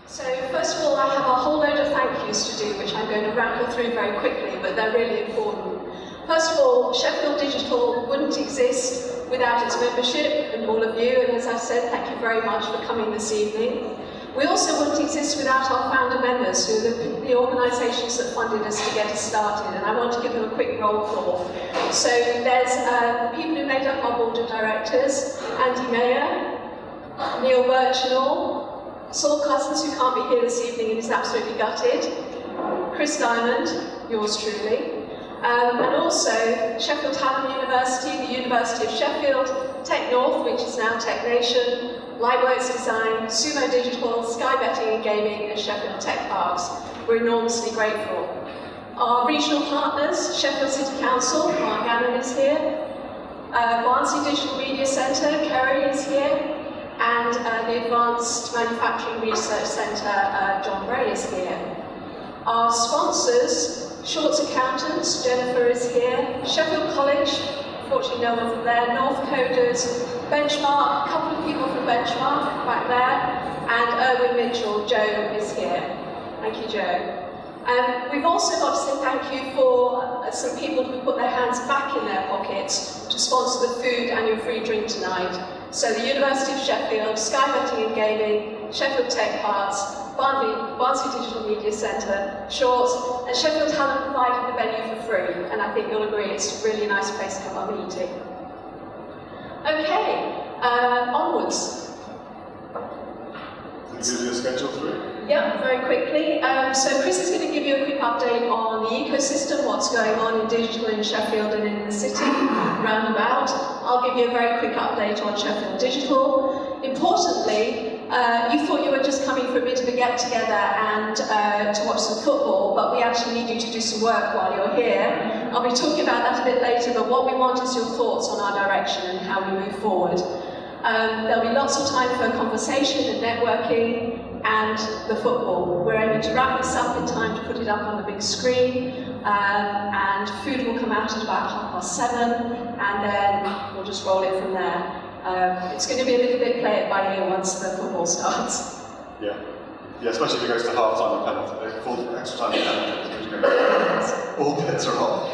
So first of all, I have a whole load of thank yous to do, which I'm going to rattle through very quickly, but they're really important. First of all, Sheffield Digital wouldn't exist without its membership and all of you, and as I said, thank you very much for coming this evening. We also wouldn't exist without our founder members, who are the organisations that funded us to get us started, and I want to give them a quick roll call. So there's the people who made up our board of directors: Andy Mayer, Neil Birchnall, Saul Cousins, who can't be here this evening and is absolutely gutted, Chris Dymond, yours truly, and also Sheffield Hallam University, the University of Sheffield, Tech North, which is now Tech Nation, Lightworks Design, Sumo Digital, Sky Betting and Gaming, and Sheffield Tech Parks. We're enormously grateful. Our regional partners, Sheffield City Council, Mark Gannon is here, Barnsley Digital Media Centre, Kerry is here, and the Advanced Manufacturing Research Centre, John Bray is here. Our sponsors, Shorts Accountants, Jennifer is here, Sheffield College, fortunately no one from there, North Coders, Benchmark, a couple of people from Benchmark back there, and Erwin Mitchell, Joe is here. Thank you, Joe. We've also got to say thank you for some people who put their hands back in their pockets to sponsor the food and your free drink tonight. So the University of Sheffield, Sky Betting and Gaming, Sheffield Tech Parks, Barnsley Digital Media Centre, Shorts, and Sheffield Hallam provided the venue for free, and I think you'll agree it's a really nice place to have our meeting. Okay, onwards. Is your schedule through? Yeah, very quickly. So Chris is going to give you a quick update on the ecosystem, what's going on in digital in Sheffield and in the city, roundabout. I'll give you a very quick update on Sheffield Digital. Importantly, you thought you were just coming for a bit of a get-together and to watch some football, but we actually need you to do some work while you're here. I'll be talking about that a bit later, but what we want is your thoughts on our direction and how we move forward. There'll be lots of time for conversation and networking and the football. We're aiming to wrap this up in time to put it up on the big screen, and food will come out at about 7:30, and then we'll just roll it from there. It's going to be a little bit play it by ear once the football starts. Yeah, especially if it goes to half-time and penalty, full extra time and penalty. All bets are on.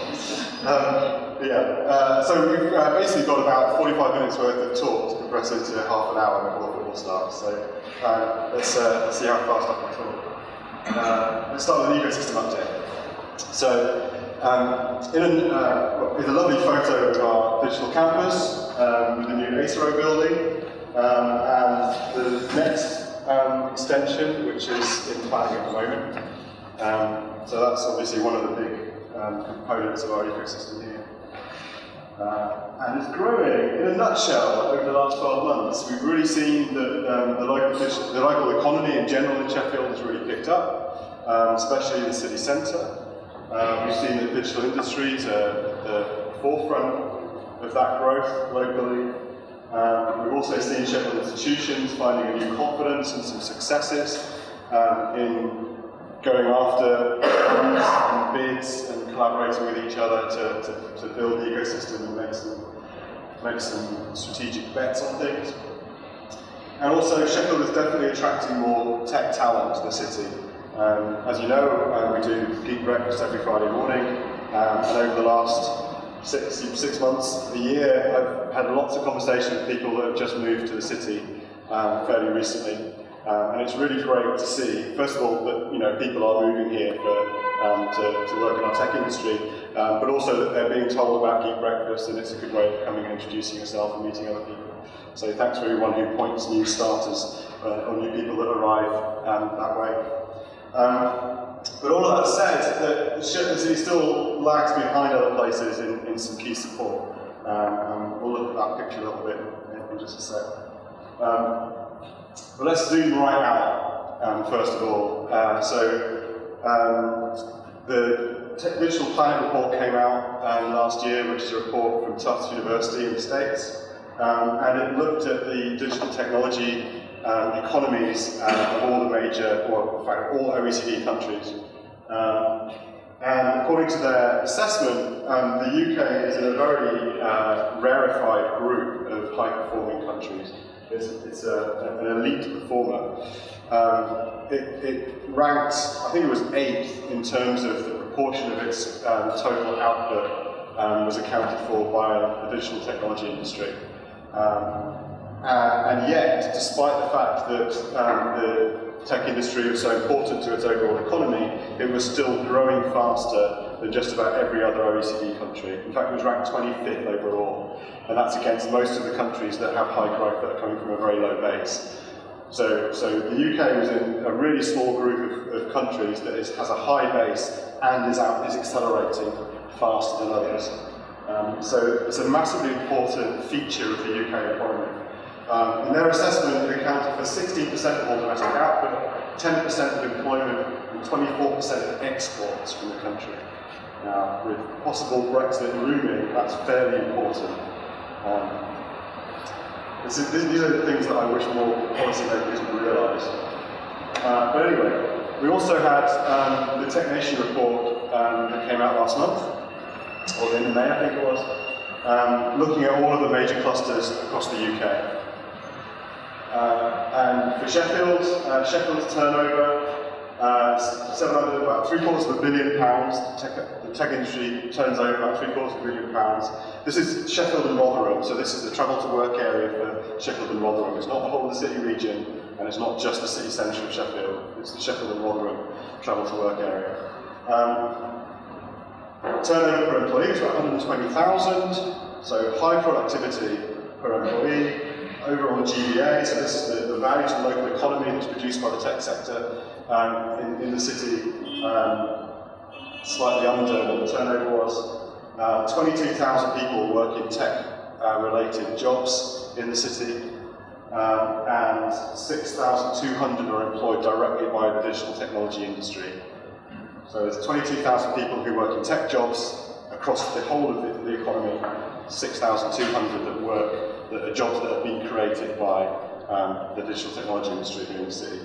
So we've basically got about 45 minutes worth of talk to compress into half an hour before football starts. So let's see how fast I can talk. Let's start with an ecosystem update. So here's a lovely photo of our digital campus with the new ACERO building and the next extension, which is in planning at the moment. So that's obviously one of the big components of our ecosystem here. And it's growing. In a nutshell, over the last 12 months, we've really seen that the local economy in general in Sheffield has really picked up, especially in the city centre. We've seen that digital industries are at the forefront of that growth locally. We've also seen Sheffield institutions finding a new confidence and some successes in going after funds and bids and collaborating with each other to build the ecosystem and make some strategic bets on things. And also, Sheffield is definitely attracting more tech talent to the city. As you know, we do Geek Breakfast every Friday morning, and over the last six months, a year, I've had lots of conversations with people that have just moved to the city fairly recently. And it's really great to see, first of all, that people are moving here to work in our tech industry, but also that they're being told about Geek Breakfast, and it's a good way of coming and introducing yourself and meeting other people. So thanks to everyone who points new starters or new people that arrive that way. But all of that said, the city still lags behind other places in some key support. And we'll look at that picture a little bit in just a sec. But let's zoom right out, first of all. The Digital Planet report came out last year, which is a report from Tufts University in the States, and it looked at the digital technology economies of all the major, or in fact all OECD countries. And according to their assessment, the UK is in a very rarefied group of high-performing countries. It's an elite performer. it ranked, I think it was 8th in terms of the proportion of its total output was accounted for by the digital technology industry. And yet, despite the fact that the tech industry was so important to its overall economy, it was still growing faster than just about every other OECD country. In fact, it was ranked 25th overall, and that's against most of the countries that have high growth that are coming from a very low base. So the UK was in a really small group of countries that has a high base and is accelerating faster than others. So it's a massively important feature of the UK economy. In their assessment, it accounted for 16% of all domestic output, 10% of employment, and 24% of exports from the country. Now, with possible Brexit looming, that's fairly important. These are the things that I wish more policymakers would realise. But anyway, we also had the Tech Nation report that came out last month, or the end of May, I think it was, looking at all of the major clusters across the UK. And for Sheffield, Sheffield's turnover, about £750 million. The tech industry turns over about £750 million. This is Sheffield and Rotherham, so this is the travel to work area for Sheffield and Rotherham. It's not the whole of the city region, and it's not just the city centre of Sheffield. It's the Sheffield and Rotherham travel to work area. Turnover per employee is about 120,000, so high productivity per employee. Overall GVA, so this is the value to the local economy that's produced by the tech sector in the city, slightly under what the turnover was. 22,000 people work in tech-related jobs in the city, and 6,200 are employed directly by the digital technology industry. So there's 22,000 people who work in tech jobs across the whole of the economy, 6,200 that are jobs that have been created by the digital technology industry here in the city.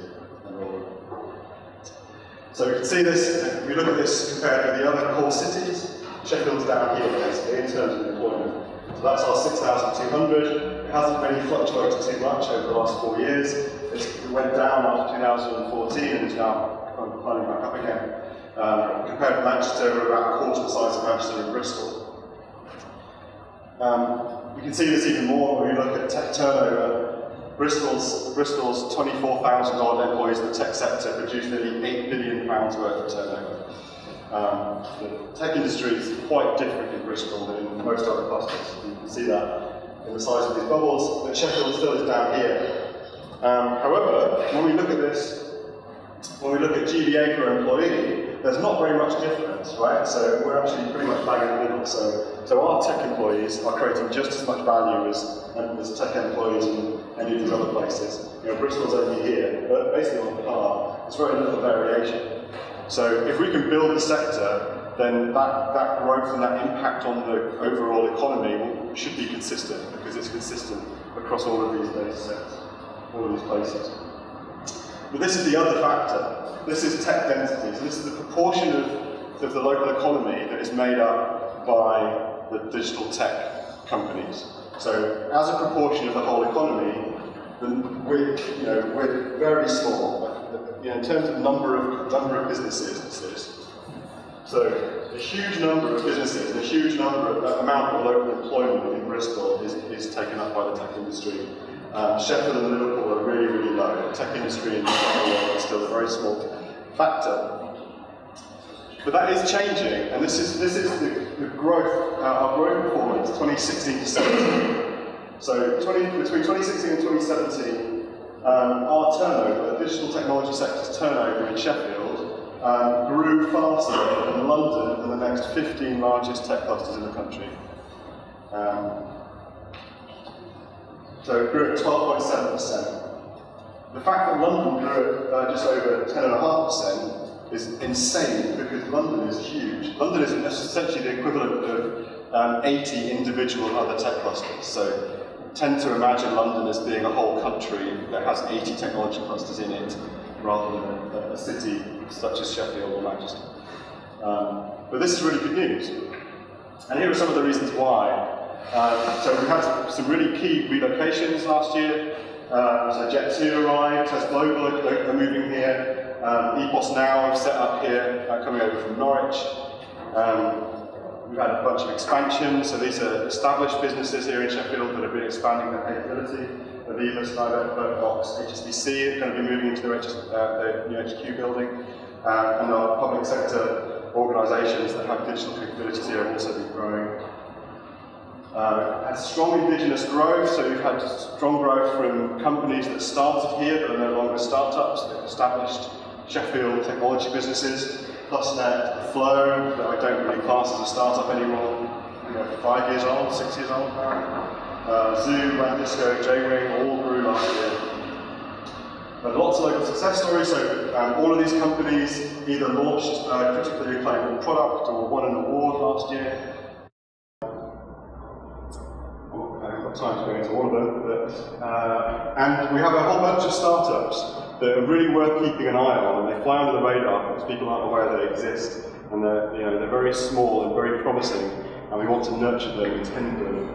So we can see this, if we look at this compared with the other core cities, Sheffield's down here basically in terms of employment. So that's our 6,200. It hasn't really fluctuated too much over the last 4 years. It went down after 2014 and is now climbing back up again. Compared to Manchester, we're about a quarter the size of Manchester and Bristol. You can see this even more when we look at tech turnover. Bristol's 24,000 odd employees in the tech sector produce nearly £8 billion worth of turnover. The tech industry is quite different in Bristol than in most other clusters. You can see that in the size of these bubbles, but Sheffield still is down here. However, when we look at this, when we look at GVA per employee, there's not very much difference, right? So we're actually pretty much bang in the middle. So our tech employees are creating just as much value as tech employees in any of these other places. You know, Bristol's only here, but basically on par, there's very little variation. So if we can build the sector, then that growth and that impact on the overall economy should be consistent, because it's consistent across all of these data sets, all of these places. But this is the other factor. This is tech densities. This is the proportion of the local economy that is made up by the digital tech companies. So as a proportion of the whole economy, then we're very small. In terms of number of businesses, this is. So a huge number of businesses, a huge amount of local employment in Bristol is taken up by the tech industry. Sheffield and Liverpool are really, really low. The tech industry in the world is still a very small factor. But that is changing, and this is the growth, our growth performance, 2016 to 17. So between 2016 and 2017, our turnover, the digital technology sector's turnover in Sheffield, grew faster in London than the next 15 largest tech clusters in the country. So it grew at 12.7%. The fact that London grew at just over 10.5% is insane, because London is huge. London is essentially the equivalent of 80 individual other tech clusters. So tend to imagine London as being a whole country that has 80 technology clusters in it, rather than a city such as Sheffield or Manchester. But this is really good news. And here are some of the reasons why. So we had some really key relocations last year. So Jet2 arrived, Test Global are moving here, EPOS Now have set up here, coming over from Norwich. We've had a bunch of expansions, so these are established businesses here in Sheffield that have been expanding their capability. Aviva, Snyder, Box, HSBC are going to be moving into the new HQ building, and our public sector organisations that have digital capabilities here have also been growing. Had strong indigenous growth, so we've had strong growth from companies that started here but are no longer startups, they've established Sheffield technology businesses. PlusNet, Flow, that I don't really class as a startup anymore, 5 years old, 6 years old now. Zoom, Landisco, JWing all grew last year. But lots of local success stories, so all of these companies either launched a critically acclaimed product or won an award last year. I haven't got time to go into all of them, but, and we have a whole bunch of startups that are really worth keeping an eye on, and they fly under the radar because people aren't aware they exist, and they're very small and very promising, and we want to nurture them and tend them.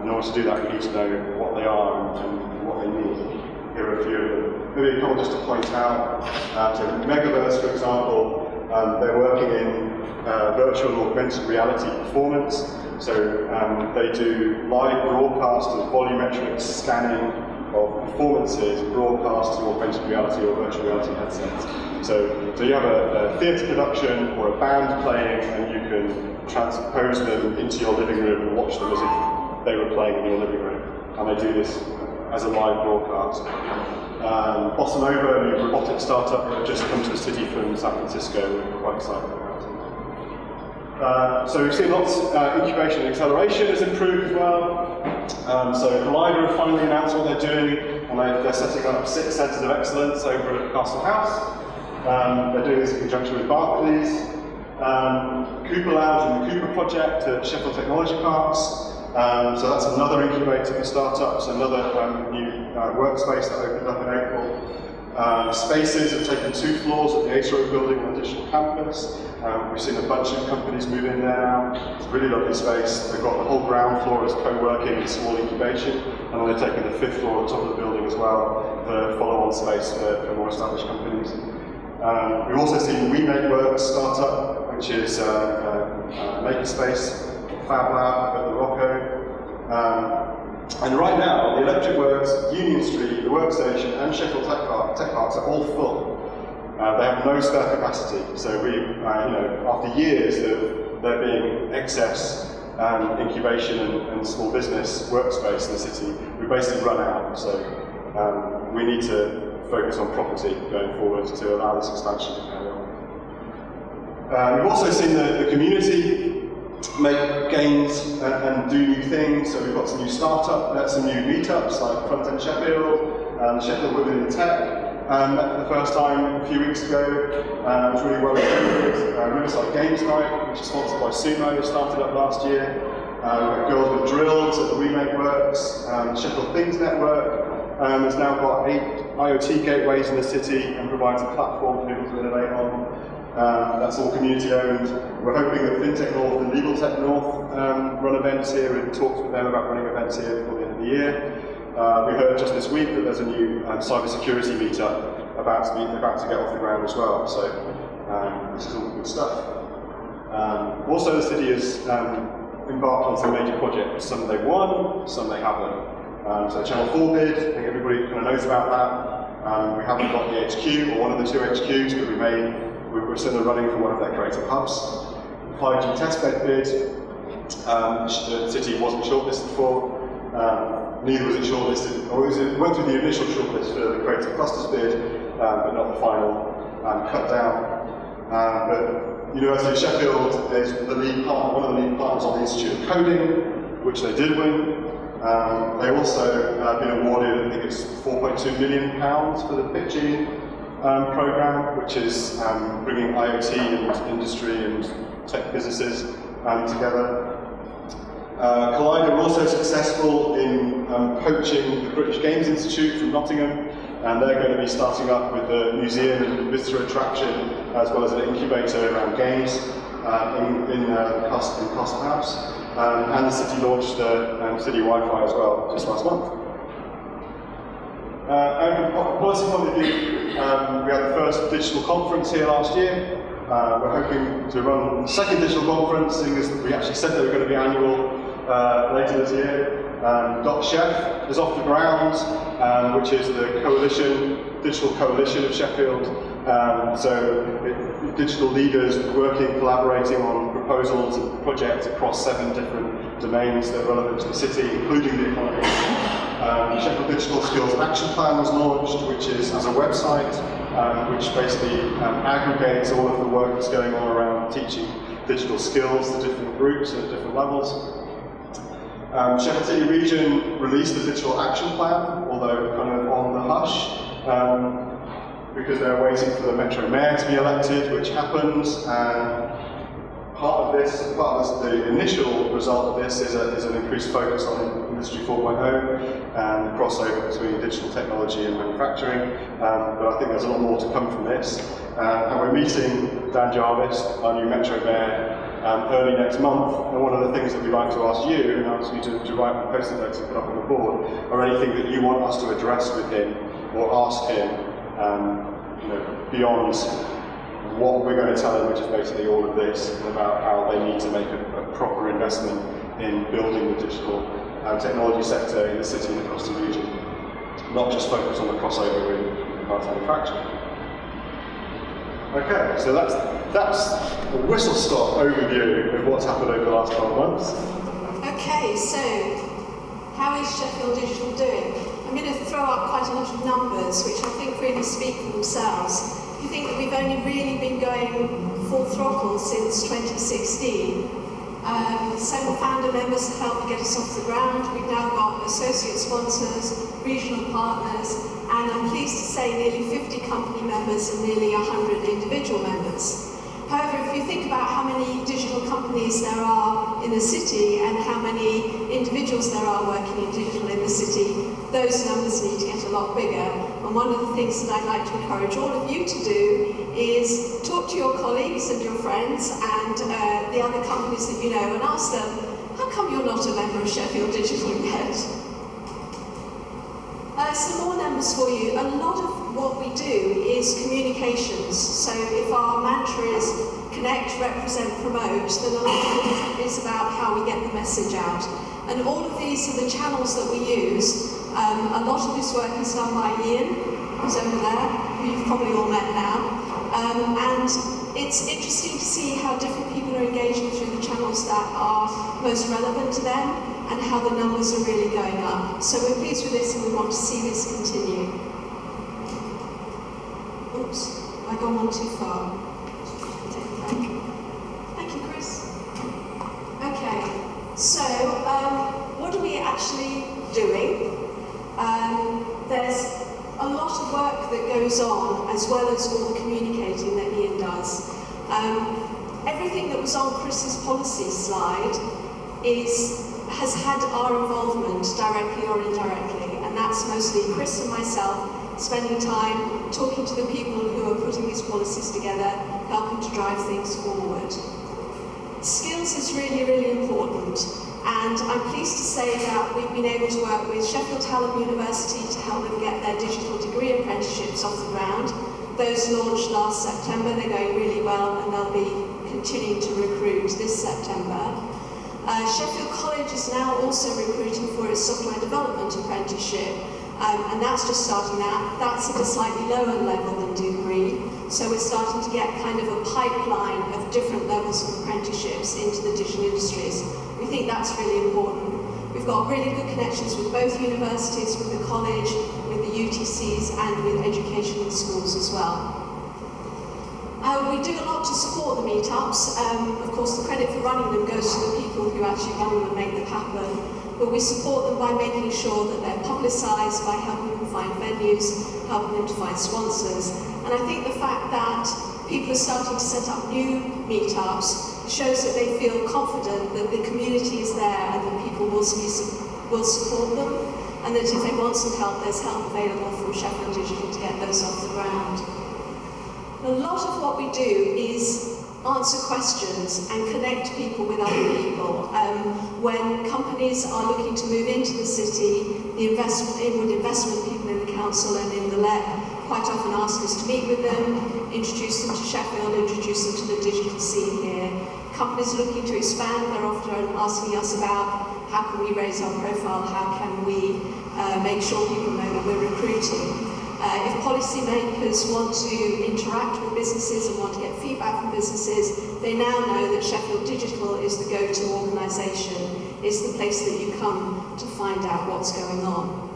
In order to do that, we need to know what they are and what they need. Here are a few of them. Maybe a couple just to point out. So Megaverse, for example, they're working in virtual and augmented reality performance. So they do live broadcast and volumetric scanning of performances broadcast to augmented reality or virtual reality headsets. So you have a theatre production or a band playing, and you can transpose them into your living room and watch them as if they were playing in your living room. And they do this as a live broadcast. Bossa Nova, a new robotic startup that just come to the city from San Francisco, we're quite excited about. So we've seen lots, incubation and acceleration has improved as well. So Collider have finally announced what they're doing, and they're setting up 6 centres of excellence over at Castle House. They're doing this in conjunction with Barclays. Cooper Lounge and the Cooper Project at Sheffield Technology Parks. So that's another incubator for startups, another new workspace that opened up in April. Spaces have taken 2 floors at the AGM building on the digital campus. We've seen a bunch of companies move in there now. It's a really lovely space. They've got the whole ground floor as co-working and small incubation, and then they're taking the 5th floor on top of the building as well for follow-on space for more established companies. We've also seen WeMakeWorks start up, which is a makerspace, Fab Lab at the Rocco. And right now, the Electric Works, Union Street, the Workstation, and Sheffield Tech Parks are all full. They have no spare capacity. So we, after years of there being excess incubation and small business workspace in the city, we basically run out. So we need to focus on property going forward to allow this expansion to carry on. We've also seen the community make gains and do new things. So we've got some new some new meetups like Front End Sheffield, Sheffield Women in Tech. Met for the first time a few weeks ago. It was really well attended. Riverside Games Night, which is sponsored by Sumo, started up last year. Girls with Drills at the WeMakeWorks. Sheffield Things Network has now got 8 IoT gateways in the city and provides a platform for people to innovate on. That's all community owned. We're hoping that FinTech North and Legal Tech North run events here and talk with them about running events here before the end of the year. We heard just this week that there's a new cybersecurity meetup about to get off the ground as well. So this is all good stuff. Also, the city has embarked on some major projects. Some they've won, some they haven't. So Channel 4 bid, I think everybody kind of knows about that. We haven't got the HQ or one of the 2 HQs, but we're still in the running for one of their creative hubs. 5G testbed bid, the city wasn't shortlisted for. Neither was it shortlisted, or it went through the initial shortlist for the creative clusters bid, but not the final cut down. But University of Sheffield is the lead partner, one of the lead partners on the Institute of Coding, which they did win. They also have been awarded, I think it's £4.2 million for the pitching programme, which is bringing IoT and industry and tech businesses together. Collider were also successful in poaching the British Games Institute from Nottingham, and they're going to be starting up with a museum and visitor attraction, as well as an incubator around games in Castle House. And the city launched City Wi-Fi as well, just last month. And from a policy point of view, we had the first digital conference here last year. We're hoping to run the second digital conference, seeing as we actually said they were going to be annual later this year. .Chef is off the ground, which is the digital coalition of Sheffield. Digital leaders working, collaborating on proposals and projects across 7 different domains that are relevant to the city, including the economy. Sheffield Digital Skills Action Plan was launched, which is as a website, which basically aggregates all of the work that's going on around teaching digital skills to different groups at different levels. Sheffield City Region released the Digital Action Plan, although kind of on the hush, because they're waiting for the Metro Mayor to be elected, which happens. The initial result of this is an increased focus on Industry 4.0 and the crossover between digital technology and manufacturing. But I think there's a lot more to come from this. And we're meeting Dan Jarvis, our new Metro Mayor, early next month. And one of the things that we'd like to ask you, and ask you to write on post-it notes and put up on the board, are anything that you want us to address with him or ask him, beyond what we're going to tell them, which is basically all of this, about how they need to make a proper investment in building the digital technology sector in the city and across the region, not just focus on the crossover in parts manufacturing. Okay, so that's a whistle-stop overview of what's happened over the last 12 months. Okay, so how is Sheffield Digital doing? I'm going to throw up quite a lot of numbers, which I think really speak for themselves. If you think that we've only really been going full throttle since 2016, 7 founder members have helped get us off the ground. We've now got associate sponsors, regional partners, and I'm pleased to say nearly 50 company members and nearly 100 individual members. However, if you think about how many digital companies there are in the city and how many individuals there are working in digital in the city, those numbers need to get a lot bigger. And one of the things that I'd like to encourage all of you to do is talk to your colleagues and your friends and the other companies that you know and ask them, how come you're not a member of Sheffield Digital yet? Some more numbers for you. A lot of what we do is communications. So if our mantra is connect, represent, promote, then a lot of it is about how we get the message out. And all of these are the channels that we use. A lot of this work is done by Ian, who's over there, who you've probably all met now. And it's interesting to see how different people are engaging through the channels that are most relevant to them and how the numbers are really going up. So we're pleased with this and we want to see this continue. Oops, have I gone on too far? Thank you, Chris. Okay, so what are we actually doing? There's a lot of work that goes on, as well as all the communicating that Ian does. Everything that was on Chris's policy slide has had our involvement directly or indirectly, and that's mostly Chris and myself spending time talking to the people who are putting these policies together, helping to drive things forward. Skills is really, really important. And I'm pleased to say that we've been able to work with Sheffield Hallam University to help them get their digital degree apprenticeships off the ground. Those launched last September, they're going really well and they'll be continuing to recruit this September. Sheffield College is now also recruiting for its software development apprenticeship, and that's just starting out. That's at a slightly lower level than degree, so we're starting to get kind of a pipeline of different levels of apprenticeships into the digital industries. We think that's really important. We've got really good connections with both universities, with the college, with the UTCs, and with educational schools as well. We do a lot to support the meetups. Of course, the credit for running them goes to the people who actually run them and make them happen. But we support them by making sure that they're publicised, by helping them find venues, helping them to find sponsors. And I think the fact that people are starting to set up new meetups shows that they feel confident that the community is there and that people will support them, and that if they want some help, there's help available from Sheffield Digital to get those off the ground. A lot of what we do is answer questions and connect people with other people. When companies are looking to move into the city, the inward investment people in the council and in the LEP quite often ask us to meet with them, introduce them to Sheffield, introduce them to the digital scene here. Companies looking to expand, they're often asking us about how can we raise our profile, how can we make sure people know that we're recruiting. If policymakers want to interact with businesses and want to get feedback from businesses, they now know that Sheffield Digital is the go-to organisation, is the place that you come to find out what's going on.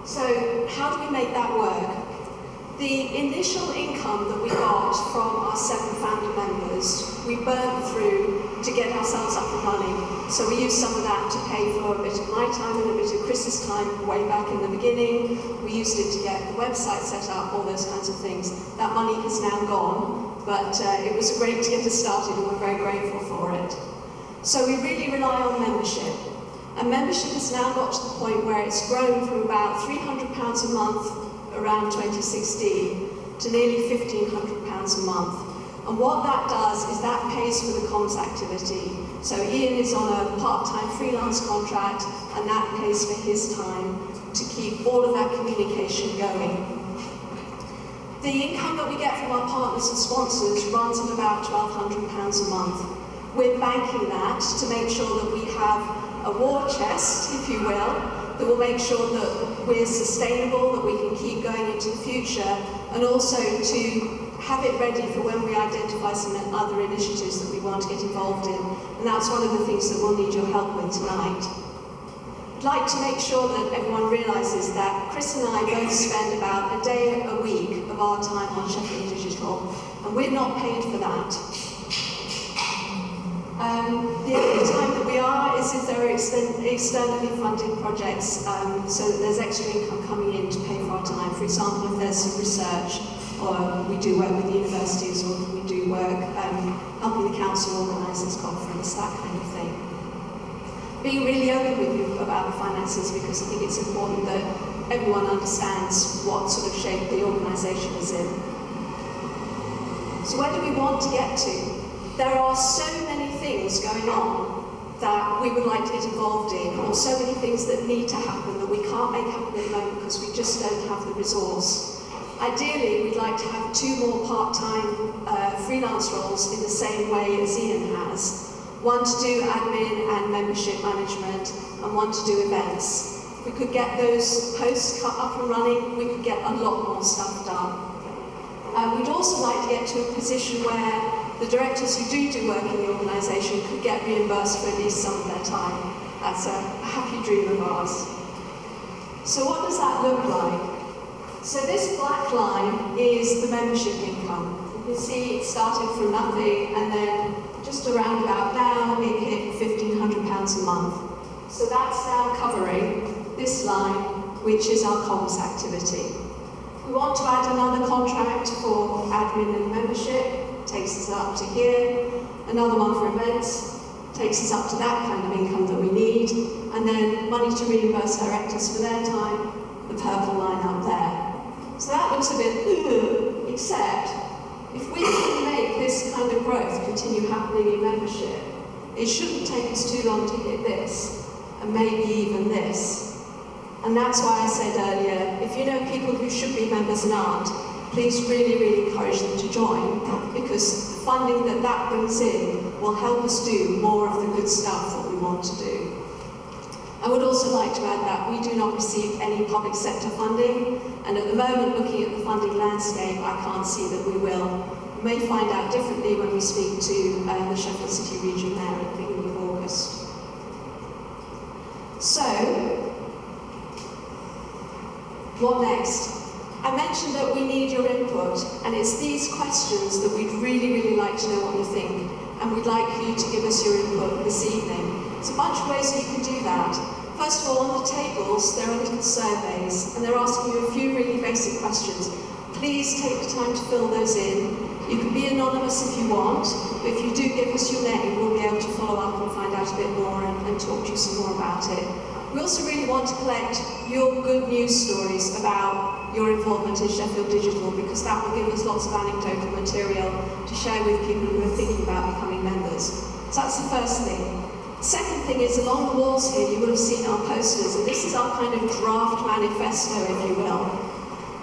So, how do we make that work? The initial income that we got from our 7 founder members, we burned through to get ourselves up and running. So we used some of that to pay for a bit of my time and a bit of Chris's time way back in the beginning. We used it to get the website set up, all those kinds of things. That money has now gone, but it was great to get us started and we're very grateful for it. So we really rely on membership. And membership has now got to the point where it's grown from about £300 a month around 2016 to nearly £1,500 a month. And what that does is that pays for the comms activity. So Ian is on a part-time freelance contract and that pays for his time to keep all of that communication going. The income that we get from our partners and sponsors runs at about £1,200 a month. We're banking that to make sure that we have a war chest, if you will, that will make sure that we're sustainable, that we can keep going into the future, and also to have it ready for when we identify some other initiatives that we want to get involved in. And that's one of the things that we'll need your help with tonight. I'd like to make sure that everyone realises that Chris and I both spend about a day a week of our time on Sheffield Digital, and we're not paid for that. The only time that we are is if there are externally funded projects, so that there's extra income coming in to pay for our time. For example, if there's some research, or we do work with the universities, or we do work helping the council organise this conference, that kind of thing. Being really open with you about the finances, because I think it's important that everyone understands what sort of shape the organisation is in. So where do we want to get to? There are so many things going on that we would like to get involved in, or so many things that need to happen that we can't make happen at the moment because we just don't have the resource. Ideally, we'd like to have 2 more part-time freelance roles in the same way as Ian has. One to do admin and membership management, and one to do events. If we could get those posts cut up and running, we could get a lot more stuff done. We'd also like to get to a position where the directors who do work in the organisation could get reimbursed for at least some of their time. That's a happy dream of ours. So what does that look like? So this black line is the membership income. You can see it started from nothing, and then just around about now it hit £1,500 a month. So that's now covering this line, which is our comms activity. We want to add another contract for admin and membership, takes us up to here. Another one for events, takes us up to that kind of income that we need. And then money to reimburse directors for their time, the purple line up there. So that looks a bit, except if we can make this kind of growth continue happening in membership, it shouldn't take us too long to hit this, and maybe even this. And that's why I said earlier, if you know people who should be members and aren't, please really, really encourage them to join, because the funding that that brings in will help us do more of the good stuff that we want to do. I would also like to add that we do not receive any public sector funding, and at the moment, looking at the funding landscape, I can't see that we will. We may find out differently when we speak to the Sheffield City region there at the beginning of August. So, what next? I mentioned that we need your input, and it's these questions that we'd really, really like to know what you think, and we'd like you to give us your input this evening. There's a bunch of ways that you can do that. First of all, on the tables, there are little surveys, and they're asking you a few really basic questions. Please take the time to fill those in. You can be anonymous if you want, but if you do give us your name, we'll be able to follow up and find out a bit more and talk to you some more about it. We also really want to collect your good news stories about your involvement in Sheffield Digital, because that will give us lots of anecdotal material to share with people who are thinking about becoming members. So that's the first thing. Second thing is, along the walls here, you will have seen our posters, and this is our kind of draft manifesto, if you will.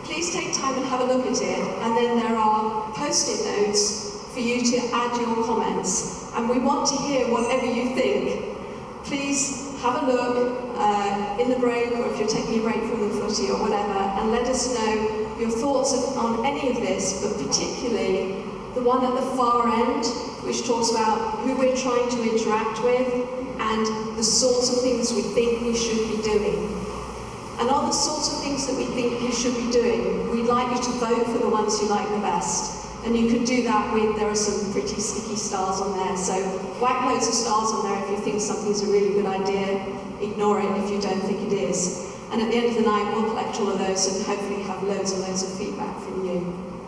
Please take time and have a look at it, and then there are post-it notes for you to add your comments. And we want to hear whatever you think. Please have a look in the break, or if you're taking a break from the footy or whatever, and let us know your thoughts on any of this, but particularly the one at the far end, which talks about who we're trying to interact with and the sorts of things we think we should be doing. And on the sorts of things that we think you should be doing, we'd like you to vote for the ones you like the best. And you can do that with, there are some pretty sticky stars on there, so whack loads of stars on there if you think something's a really good idea, ignore it if you don't think it is. And at the end of the night, we'll collect all of those and hopefully have loads and loads of feedback from you.